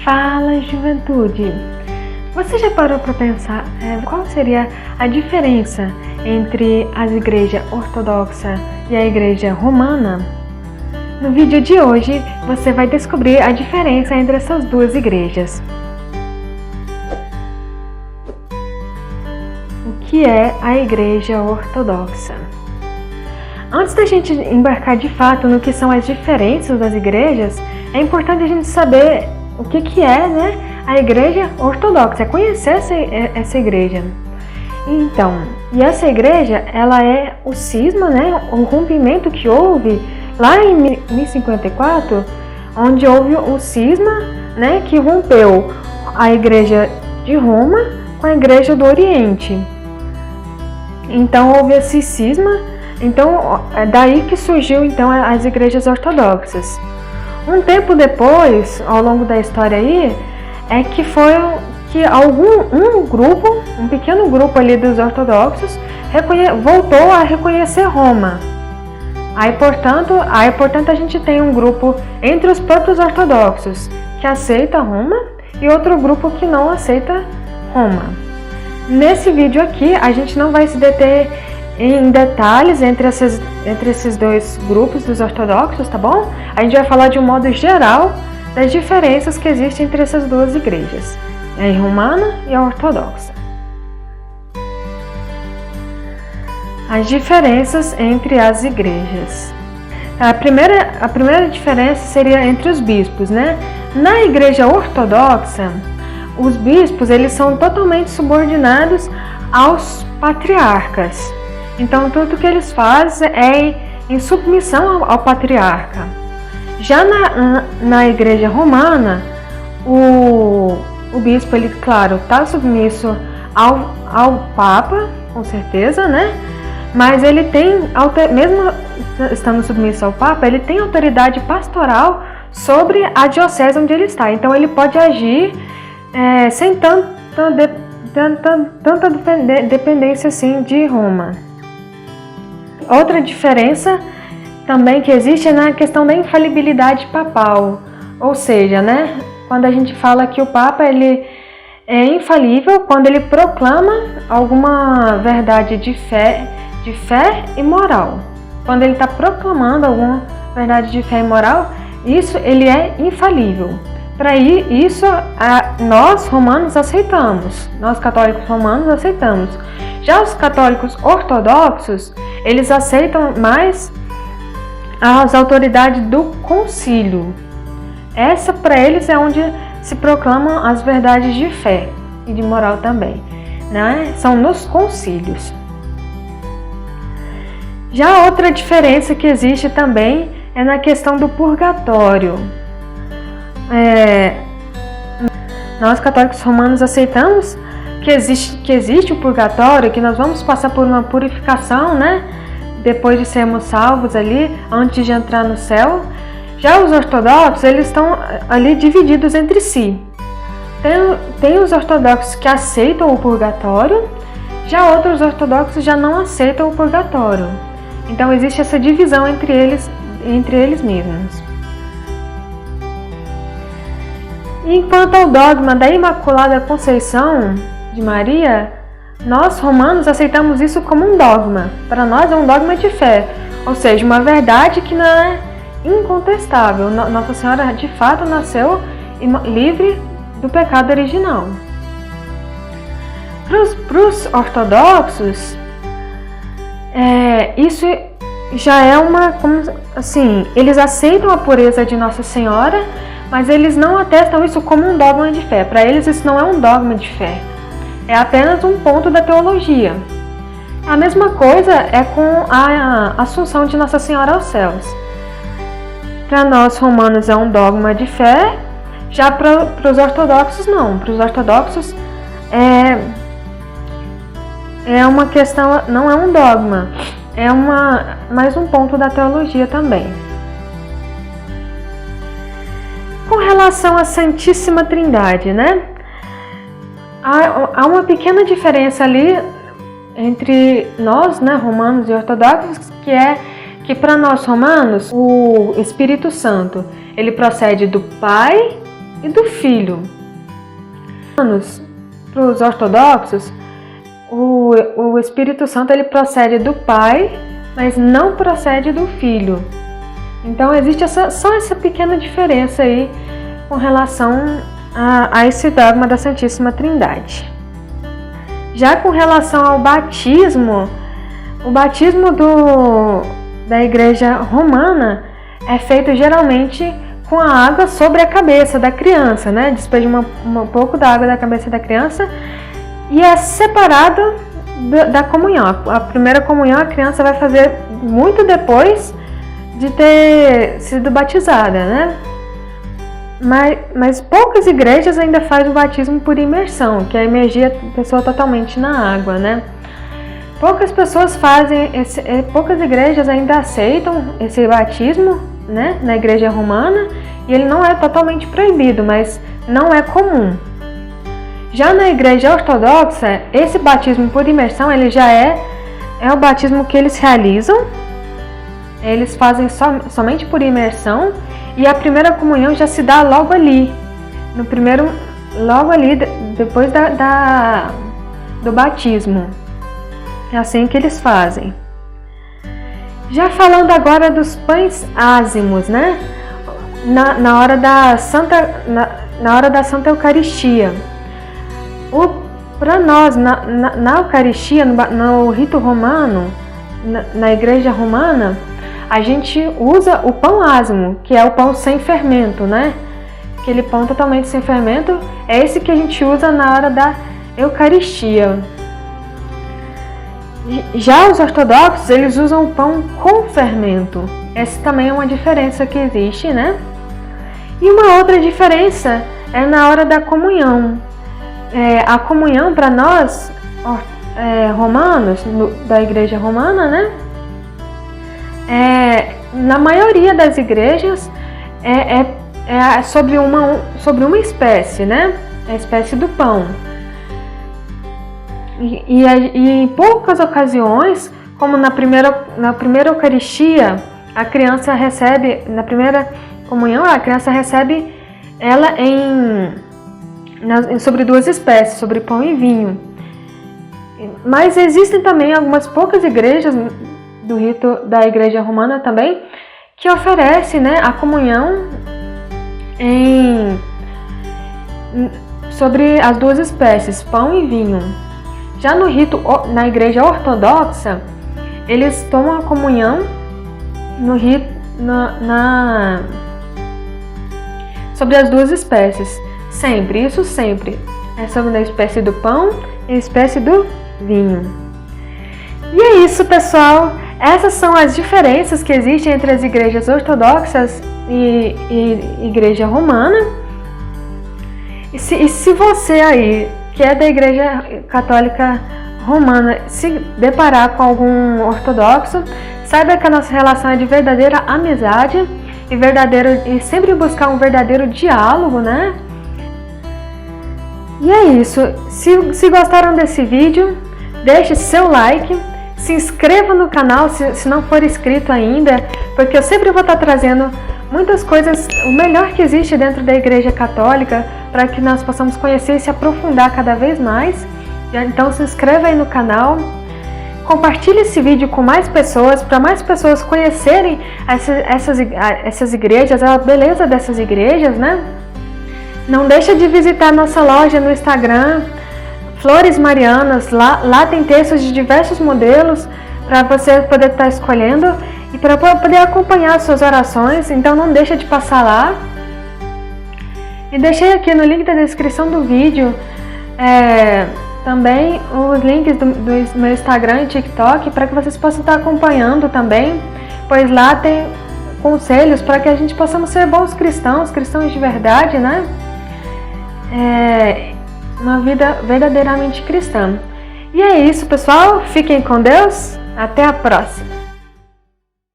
Fala, juventude! Você já parou para pensar qual seria a diferença entre a igreja ortodoxa e a igreja romana? No vídeo de hoje, você vai descobrir a diferença entre essas duas igrejas. O que é a igreja ortodoxa? Antes da gente embarcar de fato no que são as diferenças das igrejas, é importante a gente saber o que é, a igreja ortodoxa, é conhecer essa igreja. Então, e essa igreja, ela é o cisma, o rompimento que houve lá em 1054, onde houve o cisma, que rompeu a igreja de Roma com a igreja do Oriente. Então houve esse cisma, então é daí que surgiu então as igrejas ortodoxas. Um tempo depois, ao longo da história aí, é que foi que um pequeno grupo ali dos ortodoxos voltou a reconhecer Roma. Aí, portanto, a gente tem um grupo entre os próprios ortodoxos que aceita Roma e outro grupo que não aceita Roma. Nesse vídeo aqui, a gente não vai se deter em detalhes entre esses dois grupos dos ortodoxos, tá bom? A gente vai falar de um modo geral das diferenças que existem entre essas duas igrejas, a romana e a ortodoxa. As diferenças entre as igrejas. A primeira diferença seria entre os bispos, Na igreja ortodoxa, os bispos eles são totalmente subordinados aos patriarcas. Então, tudo que eles fazem é em submissão ao patriarca. Já na igreja romana, o bispo, ele, claro, está submisso ao Papa, com certeza, Mas ele tem, mesmo estando submisso ao Papa, ele tem autoridade pastoral sobre a diocese onde ele está. Então, ele pode agir sem tanta dependência assim de Roma. Outra diferença também que existe é na questão da infalibilidade papal, ou seja, quando a gente fala que o Papa ele é infalível quando ele proclama alguma verdade de fé e moral. Quando ele está proclamando alguma verdade de fé e moral, isso ele é infalível. Para isso, nós romanos aceitamos, nós católicos romanos aceitamos. Já os católicos ortodoxos, eles aceitam mais as autoridades do concílio. Essa para eles é onde se proclamam as verdades de fé e de moral também, São nos concílios. Já outra diferença que existe também é na questão do purgatório. Nós católicos romanos aceitamos que existe o purgatório, que nós vamos passar por uma purificação, depois de sermos salvos ali, antes de entrar no céu. Já os ortodoxos, eles estão ali divididos entre si. Tem os ortodoxos que aceitam o purgatório, já outros ortodoxos já não aceitam o purgatório. Então existe essa divisão entre eles mesmos. Enquanto ao dogma da Imaculada Conceição de Maria, nós romanos aceitamos isso como um dogma. Para nós é um dogma de fé, ou seja, uma verdade que não é incontestável. Nossa Senhora de fato nasceu livre do pecado original. Para os ortodoxos, isso já é eles aceitam a pureza de Nossa Senhora, mas eles não atestam isso como um dogma de fé. Para eles isso não é um dogma de fé, é apenas um ponto da teologia. A mesma coisa é com a assunção de Nossa Senhora aos céus. Para nós romanos é um dogma de fé, já para os ortodoxos não. Para os ortodoxos é uma questão, não é um dogma, é mais um ponto da teologia também. Com relação à Santíssima Trindade, há uma pequena diferença ali entre nós, romanos e ortodoxos, que é que para nós romanos o Espírito Santo ele procede do Pai e do Filho. Para os ortodoxos, o Espírito Santo ele procede do Pai, mas não procede do Filho. Então existe só essa pequena diferença aí com relação a esse dogma da Santíssima Trindade. Já com relação ao batismo, o batismo da Igreja Romana é feito geralmente com a água sobre a cabeça da criança, né? Despeja um pouco da água da cabeça da criança e é separado da comunhão. A primeira comunhão a criança vai fazer muito depois de ter sido batizada, né? Mas poucas igrejas ainda fazem o batismo por imersão, que é imergir a pessoa totalmente na água, né? Poucas pessoas fazem, poucas igrejas ainda aceitam esse batismo, né, na Igreja Romana, e ele não é totalmente proibido, mas não é comum. Já na Igreja Ortodoxa, esse batismo por imersão, ele já é o batismo que eles realizam, eles fazem somente por imersão, e a primeira comunhão já se dá logo ali, logo ali depois do batismo. É assim que eles fazem. Já falando agora dos pães ázimos, né? Na hora da Santa Eucaristia. Para nós, na Eucaristia, no rito romano, na Igreja Romana, a gente usa o pão ázimo, que é o pão sem fermento, né? Aquele pão totalmente sem fermento, é esse que a gente usa na hora da Eucaristia. Já os ortodoxos, eles usam o pão com fermento. Essa também é uma diferença que existe, né? E uma outra diferença é na hora da comunhão. A comunhão para nós, romanos, da Igreja Romana, né? Na maioria das igrejas é sobre uma espécie, né? A espécie do pão. E em poucas ocasiões, como na primeira Eucaristia, a criança recebe, na primeira comunhão, a criança recebe ela sobre duas espécies, sobre pão e vinho. Mas existem também algumas poucas igrejas do rito da Igreja Romana também, que oferece, né, a comunhão sobre as duas espécies, pão e vinho. Já no rito, na Igreja Ortodoxa, eles tomam a comunhão no rito, sobre as duas espécies, sempre, isso sempre. É sobre a espécie do pão e a espécie do vinho. E é isso, pessoal. Essas são as diferenças que existem entre as igrejas ortodoxas e Igreja Romana. E se você aí, que é da Igreja Católica Romana, se deparar com algum ortodoxo, saiba que a nossa relação é de verdadeira amizade e sempre buscar um verdadeiro diálogo, né? E é isso. Se gostaram desse vídeo, deixe seu like, se inscreva no canal se não for inscrito ainda, porque eu sempre vou estar trazendo muitas coisas, o melhor que existe dentro da Igreja Católica, para que nós possamos conhecer e se aprofundar cada vez mais. Então se inscreva aí no canal, compartilhe esse vídeo com mais pessoas, para mais pessoas conhecerem essas igrejas, a beleza dessas igrejas, né? Não deixa de visitar nossa loja no Instagram, Flores Marianas. Lá tem textos de diversos modelos para você poder estar escolhendo e para poder acompanhar as suas orações. Então não deixa de passar lá. E deixei aqui no link da descrição do vídeo também os links do meu Instagram e TikTok para que vocês possam estar acompanhando também, pois lá tem conselhos para que a gente possamos ser bons cristãos de verdade, né? Uma vida verdadeiramente cristã. E é isso, pessoal. Fiquem com Deus. Até a próxima.